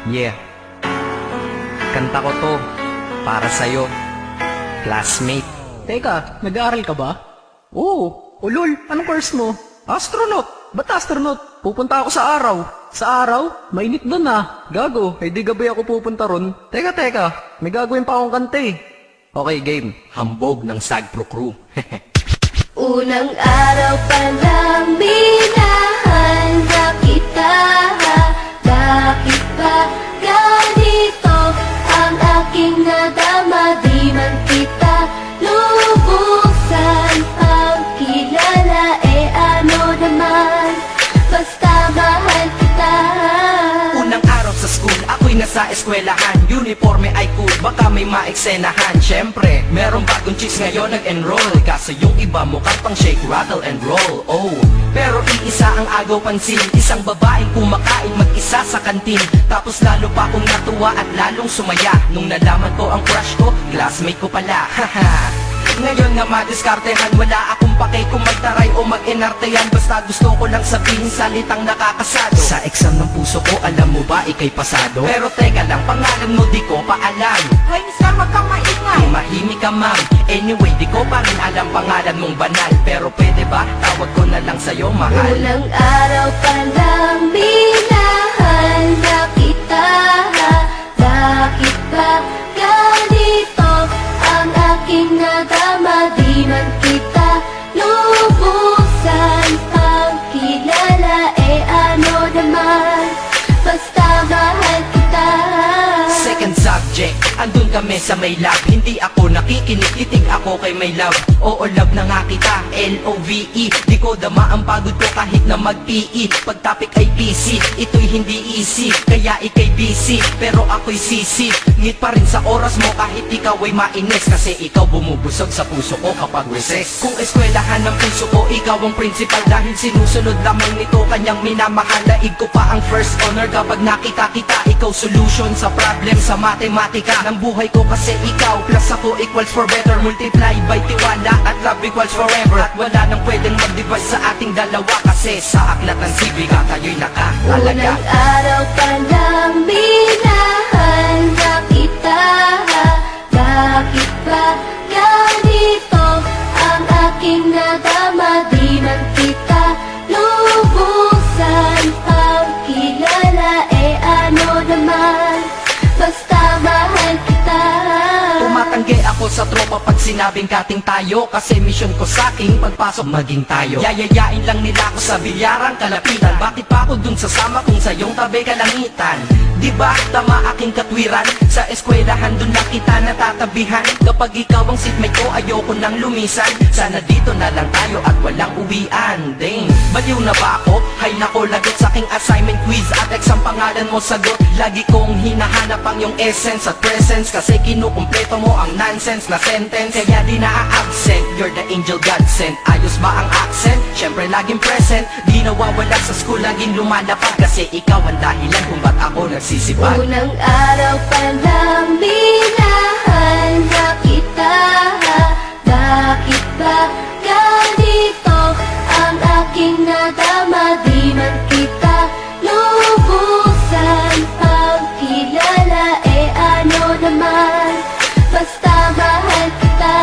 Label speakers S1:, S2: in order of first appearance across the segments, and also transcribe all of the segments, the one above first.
S1: Yeah, kanta ko to para sa'yo, classmate.
S2: Teka, nag-aaral ka ba? Oo. Ulol, anong course mo? Astronaut. Ba't astronaut? Pupunta ako sa araw. Sa araw? Mainit doon ah. Gago, di gabi ako pupunta ron. Teka, may gagawin pa akong kanta eh.
S1: Okay, game. Hambog ng Sagpro Crew.
S3: Unang araw pa lang minahal na kita. Bakit ba ganito ang aking nadama? Di man kita lubusan ang kilala. Ano naman, basta mahal kita.
S1: Unang araw sa school, ako'y nasa eskwelahan. Uniforme ay cool, baka may maeksenahan. Syempre, merong bagong chicks ngayon nag-enroll. Kaso yung iba mukhang pang shake, rattle and roll. Oh, pero iisa ang agaw pansin. Isang babaeng kumakain mag-isa sa kantin. Tapos lalo pa akong natuwa at lalong sumaya nung nalaman ko ang crush ko, classmate ko pala. Haha. Ngayon nga madiskartehan, wala akong pake kung magtaray o mag-enartehan. Basta gusto ko lang sabihin salitang nakakasado. Sa exam ng puso ko, alam mo ba ikay pasado? Pero teka lang, pangalan mo di ko pa alam. Hoy, Miss Carl, wag kang maingay. Mahimik ka ma'am. Anyway, di ko pa rin alam pangalan mong banal. Pero pwede ba, tawag ko na lang sa'yo mahal.
S3: Unang araw pa lang minahal na kita. Bakit ba ganito ang aking nadama? Di man kita lubusan ang kilala. Ano naman, basta mahal kita.
S1: Second subject, andun kami sa may lab. Hindi ako nakikinig, titig ako kay may love. Oo, love na nga kita, L-O-V-E. Di ko dama ang pagod ko kahit na mag-PE. Pag topic ay PC, ito'y hindi easy. Kaya ikay busy, pero ako'y sisi. Ngit pa rin sa oras mo kahit ikaw ay mainis. Kasi ikaw bumubusog sa puso ko kapag recess. Kung eskwelahan ng puso ko, ikaw ang principal. Dahil sinusunod lamang nito kanyang minamahal. Daig ko pa ang first honor kapag nakita kita. Ikaw solution sa problem sa matematika ng buhay ko. Kasi ikaw plus ako equals for better. Multiply by tiwala at love equals forever. At wala nang pwedeng mag-divide sa ating dalawa. Kasi sa aklat ng sibika tayo'y nakahalaga.
S3: Unang araw pa lang minahal na kita. Bakit ba ganito ang aking nadama? Di man kita lubusan ang kilala. Ano naman, basta mahal kita.
S1: Tumatanggi ako sa tropa pag sinabing kating tayo. Kasi mission ko sa aking pagpasok maging tayo. Yayayain lang nila ako sa bilyarang kalapitan. Bakit pa ako dun sasama kung sa iyong tabi kalangitan? Diba tama aking katwiran? Sa eskwelahan dun lang kita natatabihan. Kapag ikaw ang seatmate ko, ayoko nang lumisan. Sana dito na lang tayo at walang uwian. Dang, baliw na ba ako? Hay nako, lagot sa aking assignment quiz at exam pangalan mo sagot. Lagi kong hinahanap ang iyong essence at presence. Kasi kinukumpleto mo ang nonsense na sentence. Kaya di na-absent, you're the angel God sent. Ayos ba ang accent? Syempre laging present. Di nawawala sa school, laging lumalapag. Kasi ikaw ang dahilan kung ba't ako nagsisipag.
S3: Unang araw pa lang minahal na kita. Bakit ba ganito ang aking nadama? Di man kita lubusan ang kilala. Ano naman, basta mahal kita.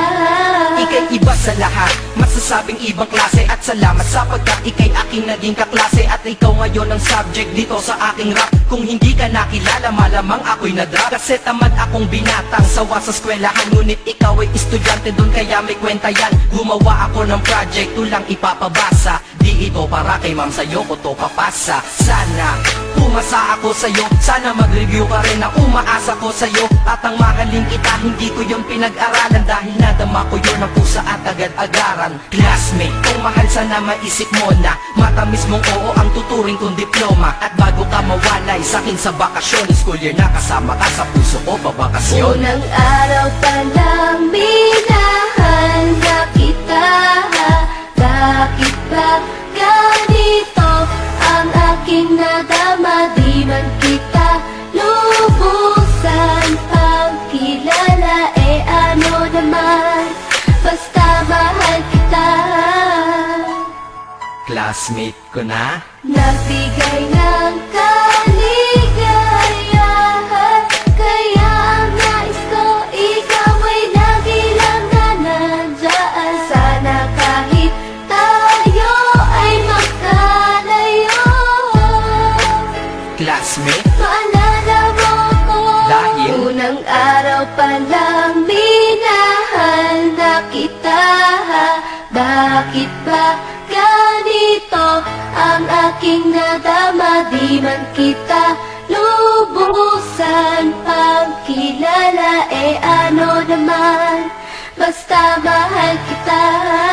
S1: Ika'y iba sa lahat, masasabing ibang klase. At salamat sapagkat ika'y aking naging kaklase. At ikaw ngayon ang subject dito sa aking rap. Kung hindi ka nakilala, malamang ako'y nadrag. Kasi tamad akong binatang sawa sa eskwelahan. Ngunit ikaw ay estudyante dun, kaya may kwenta yan. Gumawa ako ng project, tulang ipapabasa. Di ito para kay ma'am, sa'yo ko to papasa. Sana pumasa ako sa'yo, sana mag-review ka rin na umaasa ko sa'yo. At ang mahalin kita, hindi ko yung pinag-aralan. Dahil nadama ko yun ang pusa at agad-agaran. Classmate, kung mahal sana maisip mo na matamis mong oo ang tuturing kong diploma. At bago ka mawalay sa'kin sa bakasyon, school year na kasama ka sa puso ko pabakasyon.
S3: Unang araw pa lang minahal na kita. Bakit ba ganito ang aking nadama? Di man kita lubusan ang kilala. Ano naman, basta mahal kita.
S1: Classmate ko na.
S3: Nagbigay ng kaligaya. aking nadama, di man kita lubusan pang kilala, ano naman, basta mahal kita.